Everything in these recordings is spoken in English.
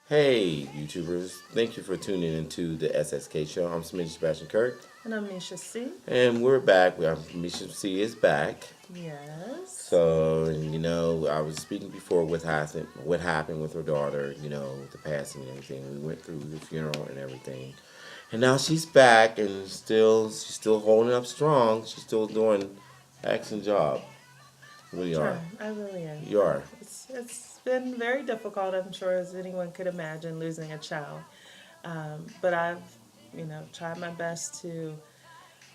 Hey, YouTubers. Thank you for tuning into the SSK show. I'm Smitty Sebastian Kirk. And I'm Mesha C. And we're back. Misha C is back. Yes. I was speaking before what happened with her daughter, the passing and everything. We went through the funeral and everything. And now she's back and she's still holding up strong. She's still doing an excellent job. You really are. I really am. You are. It's been very difficult, I'm sure, as anyone could imagine, losing a child. But I've, tried my best to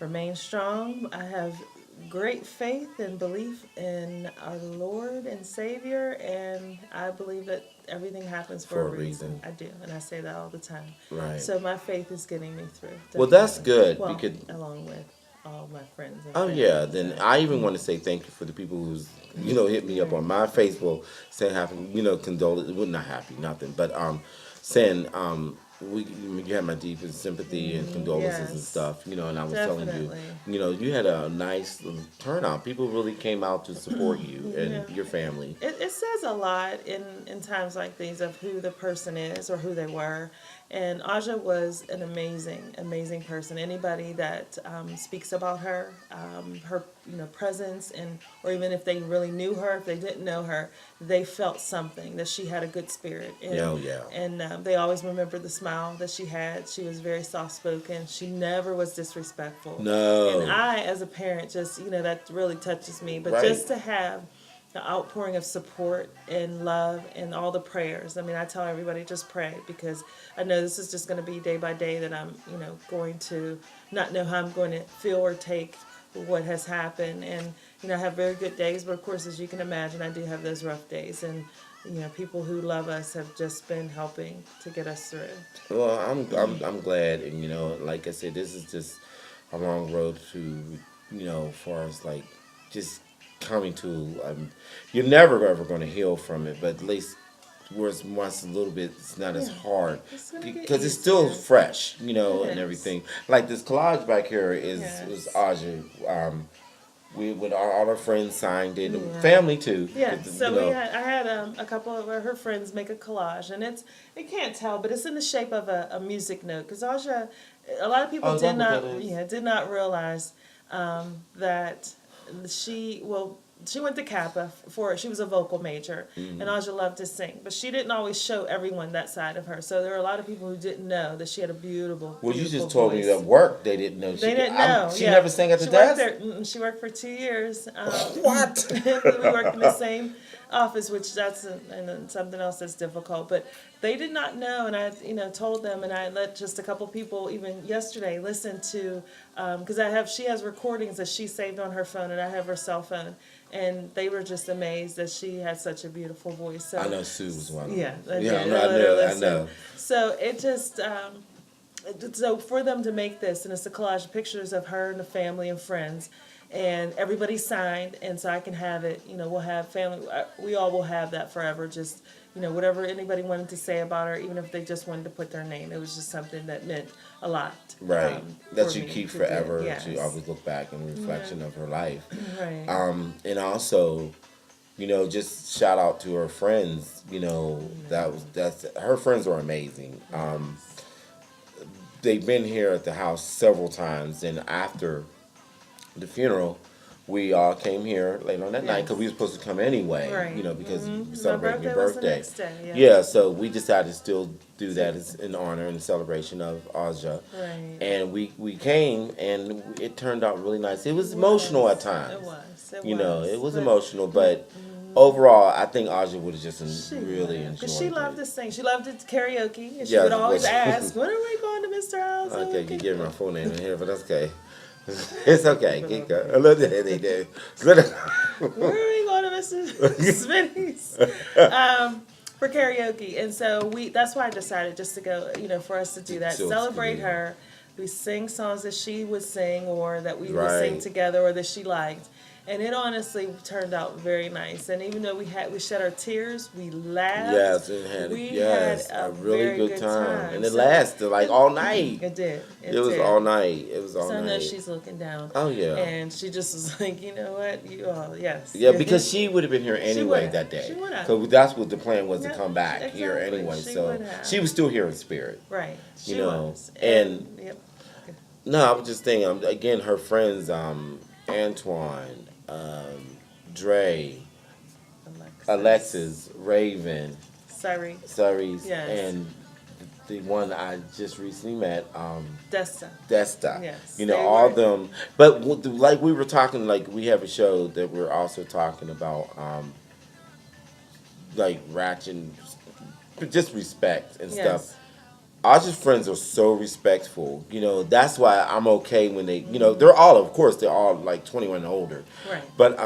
remain strong. I have great faith and belief in our Lord and Savior, and I believe that everything happens for a reason. I do, and I say that all the time. Right. So my faith is getting me through. Definitely. Well, that's good. Well, along with all my friends. And Oh family, yeah, then so. I even want to say thank you for the people who's hit me up on my Facebook saying happy condolence. Well, not happy, nothing, but saying you had my deepest sympathy and condolences and Yes. stuff. And I was Definitely. telling you, you had a nice turnout. People really came out to support you and your family. It says a lot in times like these of who the person is or who they were. And Ahziah was an amazing person. Anybody that speaks about her, her presence, or even if they really knew her, if they didn't know her, they felt something, that she had a good spirit. And, Oh, yeah. And they always remembered the smile that she had. She was very soft-spoken. She never was disrespectful. No. And I, as a parent, just, that really touches me. But Right. just to have the outpouring of support and love and all the prayers. I mean, I tell everybody just pray, because I know this is just going to be day by day that I'm, going to not know how I'm going to feel or take what has happened. And, I have very good days, but of course, as you can imagine, I do have those rough days. And, people who love us have just been helping to get us through. Well, I'm glad, and like I said, this is just a long road to, far as like just coming to. You're never ever going to heal from it, but at least once a little bit, it's not as hard because it's still fresh, and everything. Like this collage back here was Ahziah. We with all our friends signed it, and family too. Yeah, so I had a couple of her friends make a collage, and it can't tell, but it's in the shape of a music note. Because Ahziah, a lot of people did not realize that she went to Kappa she was a vocal major, and Ahziah loved to sing, but she didn't always show everyone that side of her. So there were a lot of people who didn't know that she had a beautiful. Well, beautiful you just told voice. me that work they didn't know. They didn't know. She never sang at the desk. She worked for 2 years. What? We worked in the same office, which that's something else that's difficult. But they did not know, and I told them, and I let just a couple people even yesterday listen to, because she has recordings that she saved on her phone, and I have her cell phone, and they were just amazed that she had such a beautiful voice. So I know Sue was one of them. yeah, I know. So it just. So for them to make this, and it's a collage of pictures of her and the family and friends, and everybody signed, and so I can have it. We'll have family. We all will have that forever. Just whatever anybody wanted to say about her, even if they just wanted to put their name, it was just something that meant a lot. Right. That you keep forever. Yes. To always look back in reflection of her life. Right. And also, just shout out to her friends. That's her friends are amazing. They've been here at the house several times, and after the funeral, we all came here late on that night because we were supposed to come anyway. Right. Because we celebrating your was the birthday. next day, Yeah, so we decided to still do that as in honor and celebration of Ahziah. Right. And we came, and it turned out really nice. It was emotional at times. It was. It was emotional, but overall, I think Ahziah would have just really enjoyed it. Because she loved to sing. She loved to karaoke, and she would always ask, "When are we going to Mr. House?" Okay, you give my full name in here, but that's okay. It's okay. Keep going. I love that they do. Where are we going to Mr. Smitty's? For karaoke, and so that's why I decided just to go. For us to do that, celebrate her. We sing songs that she would sing, or that we would sing together, or that she liked. and it honestly turned out very nice. And even though we shed our tears, we laughed. Yes, it had We had yes a a really very good good time, time. and it So lasted like all night. it did. It It was all did. night. It was all So I know night. she's looking down, Oh yeah, and she just was like, you know what, you all, yes, yeah. Because she would have been here she would anyway have, that she day. would have, Because that's what the plan was to yep, come back here exactly, anyway. she So would have, she was still here in spirit. right, You she know, was, and and yep, no, I was just thinking again. Her friends, Antoine, Dre, Alexis, Raven, sorry, Ceres, yes, and the one I just recently met, Desta, Desta. yes, You know, they all were, of them. But like we were talking, like we have a show that we're also talking about, like ratchet, just respect and stuff. yes, Our just friends are so respectful. You know, that's why I'm okay when they, you know, they're all, of course, they're all like 21 and older. right, But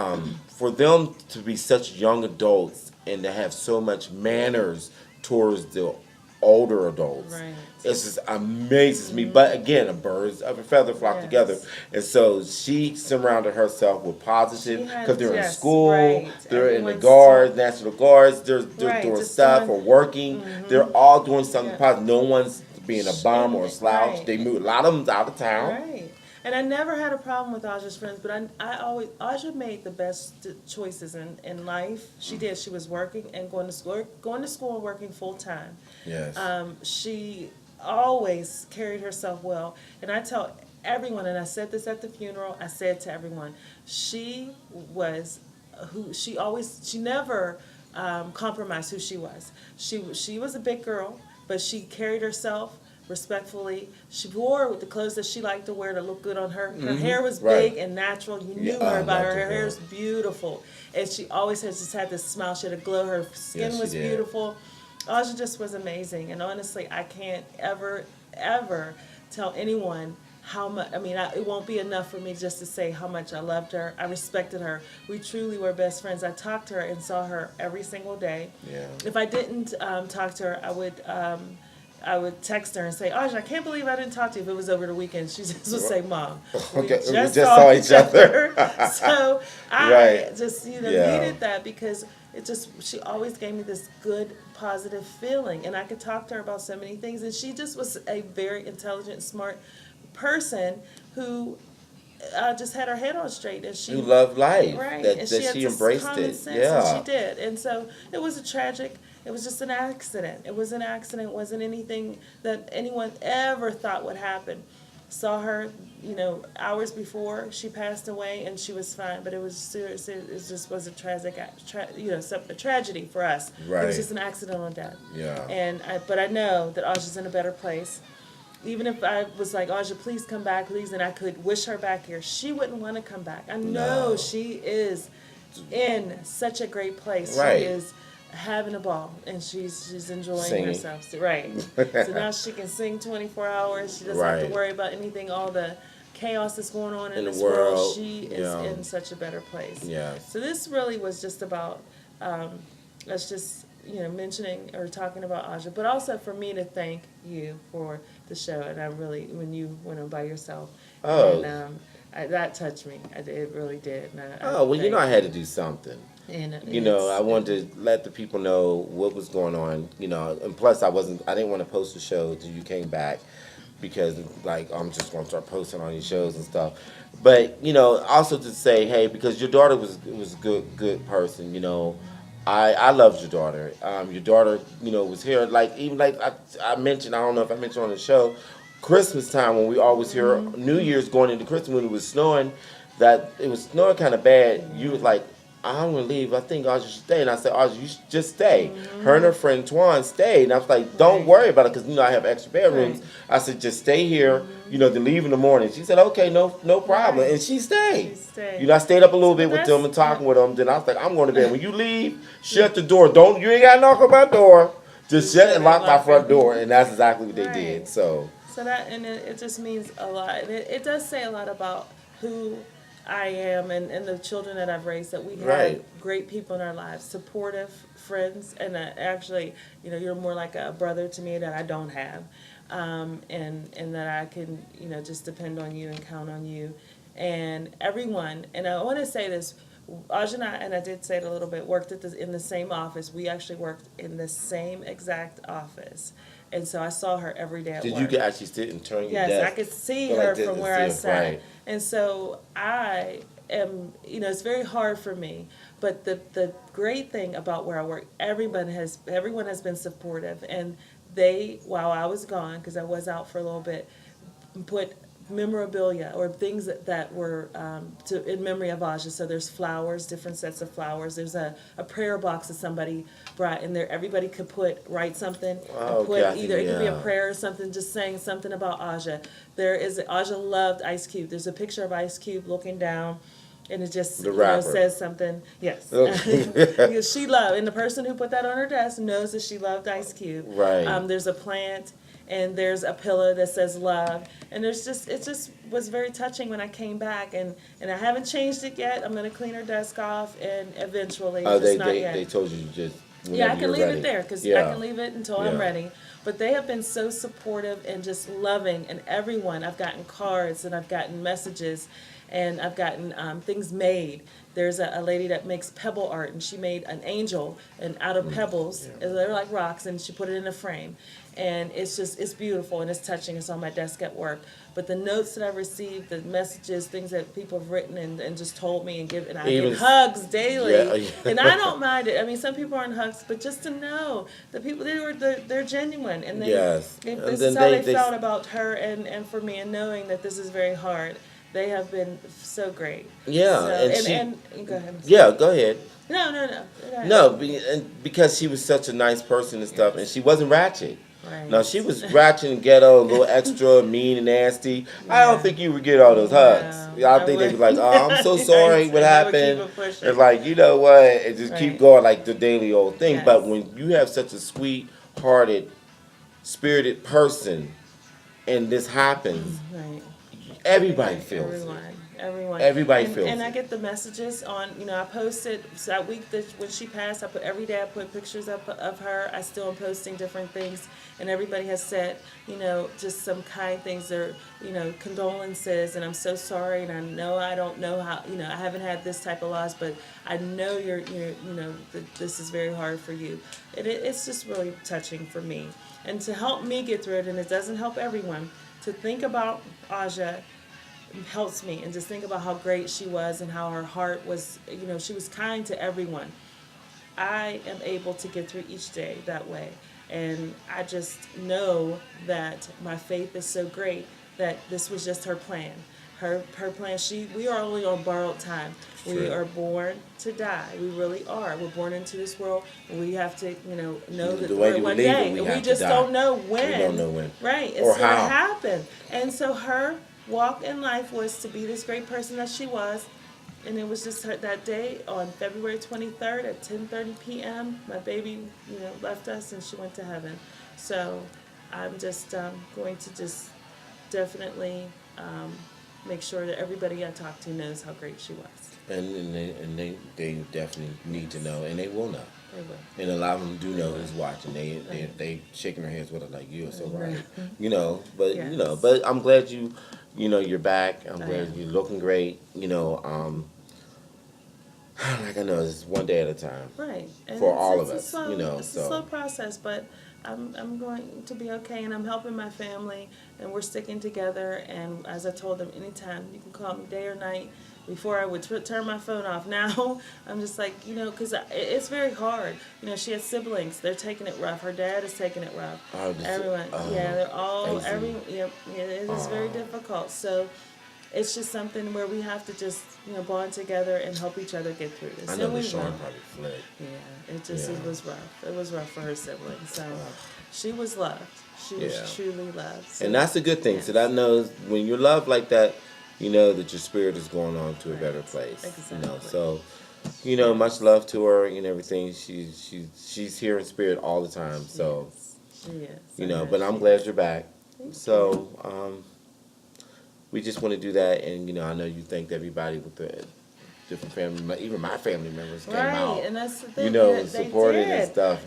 for them to be such young adults and to have so much manners towards the older adults, right, it's just amazes me. But again, a birds of a feather flock together, yes. and so she surrounded herself with She positive had, because they're in yes, school, right. they're in the Everyone's guards, National Guards, they're right, doing just stuff doing, or working. They're all doing something yeah. positive. No one's being a bum or a slouch. Right, They move. A lot of them's out of town. right. And I never had a problem with Aja's friends, but I always, Aja made the best choices in life. She did. She was working and going to school and working full time. Yes. She always carried herself well. And I tell everyone, and I said this at the funeral, I said to everyone, she was she never compromised who she was. She was a big girl, but she carried herself respectfully. She wore the clothes that she liked to wear to look good on her. Her hair was Right. big and natural. You Yeah, knew I her by her. loved her Her hair hair. was beautiful. And she always has just had this smile. She had a glow. Her skin Yes, she was did. beautiful. Aja just was amazing. And honestly, I can't ever tell anyone how much. I mean, it won't be enough for me just to say how much I loved her. I respected her. We truly were best friends. I talked to her and saw her every single day. Yeah. If I didn't talk to her, I would text her and say, Aja, I can't believe I didn't talk to you if it was over the weekend. She just would say, Mom, Okay, we just saw each other. So I Right. just, Yeah. needed that because she always gave me this good, positive feeling. And I could talk to her about so many things. And she just was a very intelligent, smart person who just had her head on straight. And she You love life. right, That, and that she had she this embraced common it. sense, Yeah. and she did. And so it was a tragic. It was just an accident. It was an accident. It wasn't anything that anyone ever thought would happen. Saw her, hours before she passed away, and she was fine. But it was serious. It just was a a tragedy for us. It Right. was just an accidental death. Yeah. But I know that Aja's in a better place. Even if I was like, Aja, please come back, please, and I could wish her back here, she wouldn't want to come back. I know No. she is in such a great place. Right. She is having a ball, and she's enjoying Singing. herself. Right. So now she can sing 24 hours. She doesn't have Right. to worry about anything, all the chaos that's going on in In the this world. world, She is yeah. in such a better place. Yes. So this really was just about us just mentioning or talking about Aja, but also for me to thank you for the show. And I really, when you went on by yourself, Oh. and that touched me. It really did. And Oh, well, you know I had to do something. And I wanted to let the people know what was going on, and plus I didn't want to post the show till you came back because, like, I'm just going to start posting on your shows and stuff. But, also to say, hey, because your daughter was a good person, I loved your daughter. Your daughter, was here, like, even like I mentioned, I don't know if I mentioned on the show, Christmas time when we always hear New Year's going into Christmas when it was snowing, that it was snowing kind of bad. You was like, I'm gonna leave. I think Aja should stay. And I said, Aja, you should just stay. Her and her friend Twan stayed. And I was like, don't worry about it because I have extra bedrooms. Right. I said, just stay here. To leave in the morning. She said, okay, no problem. Right. And she stayed. She stayed. I stayed up a little bit with that's- them and talking with them. Then I was like, I'm going to bed. When you leave, shut the door. You ain't gotta knock on my door. Just shut and lock my front door. And that's exactly what they Right. did. So it just means a lot. And it does say a lot about who I am and the children that I've raised, that we have Right. great people in our lives, supportive friends, and actually, you're more like a brother to me that I don't have, and that I can, just depend on you and count on you. and everyone. And I want to say this. Aj and I did say it a little bit, worked in the same office. We actually worked in the same exact office. And so I saw her every day at Did work. you actually sit and turn your Yes, desk? I could see Go her like this from and where see I it, sat. right. And so I am, it's very hard for me. But the great thing about where I work, everyone has been supportive. And they, while I was gone, because I was out for a little bit, put memorabilia or things that were in memory of Aja. So there's flowers, different sets of flowers. There's a prayer box that somebody brought in there. Everybody could write something and put Kathy, either, it could be a yeah. prayer or something, just saying something about Aja. Aja loved Ice Cube. There's a picture of Ice Cube looking down. And it just The rapper. says something. Yes, because she loved, and the person who put that on her desk knows that she loved Ice Cube. Right. There's a plant, and there's a pillow that says love, and it just was very touching when I came back, and I haven't changed it yet. I'm gonna clean her desk off, and eventually, Oh, just not yet. they told you just Yeah, I whenever can you're leave ready. it there because Yeah. I can leave it until I'm Yeah. ready. But they have been so supportive and just loving, and everyone. I've gotten cards and I've gotten messages, and I've gotten things made. There's a lady that makes pebble art, and she made an angel and out of pebbles. Yeah. They're like rocks, and she put it in a frame. And it's beautiful and it's touching. It's on my desk at work. But the notes that I've received, the messages, things that people have written and just told me and I Even- get hugs daily. Yeah. And I don't mind it. I mean, some people aren't hugs, but just to know the people, they're genuine. And Yes. this And is then how they felt about her and for me, and knowing that this is very hard. They have been so great. Yeah, So, and go ahead. Yeah, go ahead. No. Go ahead. No, because she was such a nice person and stuff, and she wasn't ratchet. Right. No, she was ratchet and ghetto, a little extra, mean and nasty. I don't think you would get all those hugs. No, I think they'd be like, "Oh, I'm so sorry, what Right, I would keep happened?" it pushing. It's like, you know what, and just keep Right. going like the daily old thing. Yes. But when you have such a sweet-hearted, spirited person, and this happens, Right. everybody feels it. Everyone. Everybody and, feels and it. I get the messages on, I posted, so that week that when she passed, every day I put pictures up of her. I still am posting different things, and everybody has said, just some kind things, or, condolences, and I'm so sorry, and I don't know how, I haven't had this type of loss, but I know that this is very hard for you. It's just really touching for me. And to help me get through it, and it doesn't help everyone, to think about Aja helps me, and just think about how great she was and how her heart was, she was kind to everyone. I am able to get through each day that way, and I just know that my faith is so great that this was just her plan. Her plan, we are only on borrowed time. We True. are born to die. We really are. We're born into this world. We have to, know that The way we're we one leave it, day. we And have we to just die. don't know when. We don't know when. Right. It's Or going to how. happen. And so her walk in life was to be this great person that she was. And it was just that day on February 23rd at 10:30 p.m. My baby, left us and she went to heaven. So I'm just going to just definitely make sure that everybody I talk to knows how great she was. And they definitely need to know, and they will know. They will. And a lot of them do know who's watching. They shaking their heads with it like, you're so right. Right. But Yes. but I'm glad you're back. I'm I glad am. you're looking great. Like I know it's one day at a time. Right. And For it's- all it's of a us, slow, It's so. a slow process, but I'm going to be okay, and I'm helping my family, and we're sticking together. And as I told them, anytime you can call me day or night. Before I would turn my phone off. Now I'm just like, because it's very hard. She has siblings. They're taking it rough. Her dad is taking it rough. Oh, Everyone, they're all Ahziah. it is very difficult. So it's just something where we have to just bond together and help each other get through this. I know And we Sean will. probably fled. Yeah, it Yeah. was rough. It was rough for her siblings. So she was loved. She Yeah. was truly loved. So, And that's a good thing. yes. So that knows when you're loved like that, you know that your spirit is going on to a Right. better place. Exactly. So much love to her and everything. She's here in spirit all the time. So Yes, I know but I'm she glad is. you're back. Thank So we just want to do that, and I know you thanked everybody with the different family, even my family members came Right, out, and that's the thing. and they supported did. and stuff.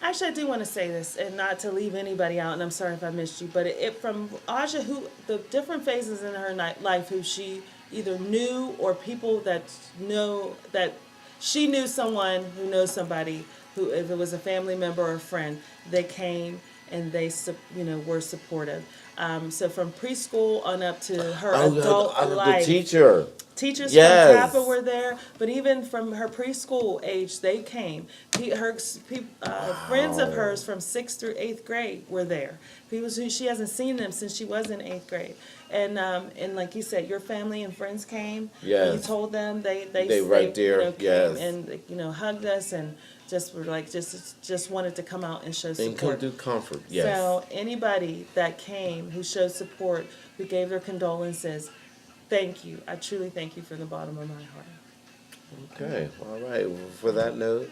Actually, I do want to say this, and not to leave anybody out, and I'm sorry if I missed you, but from Aja, who the different phases in her life, who she either knew or people that know that she knew someone who knows somebody who, if it was a family member or a friend, they came and they were supportive. So from preschool on up to her adult the life, teacher. teachers from Yes. Kappa were there, but even from her preschool age, they came. Friends of hers from 6th through 8th grade were there. People who she hasn't seen them since she was in 8th grade. And like you said, your family and friends came. Yes. You told them they right there, came yes. and hugged us and just were like just wanted to come out and show And support. come do comfort. Yes. So anybody that came who showed support, who gave their condolences, thank you. I truly thank you from the bottom of my heart. Okay, all right. Well, for that note,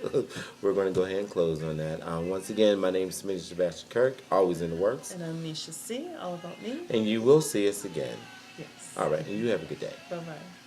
we're going to go ahead and close on that. Once again, my name is Mesha Sebastian Kirk, always in the works. And I'm Mesha C, all about me. And you will see us again. Yes. All right, and you have a good day. Bye-bye.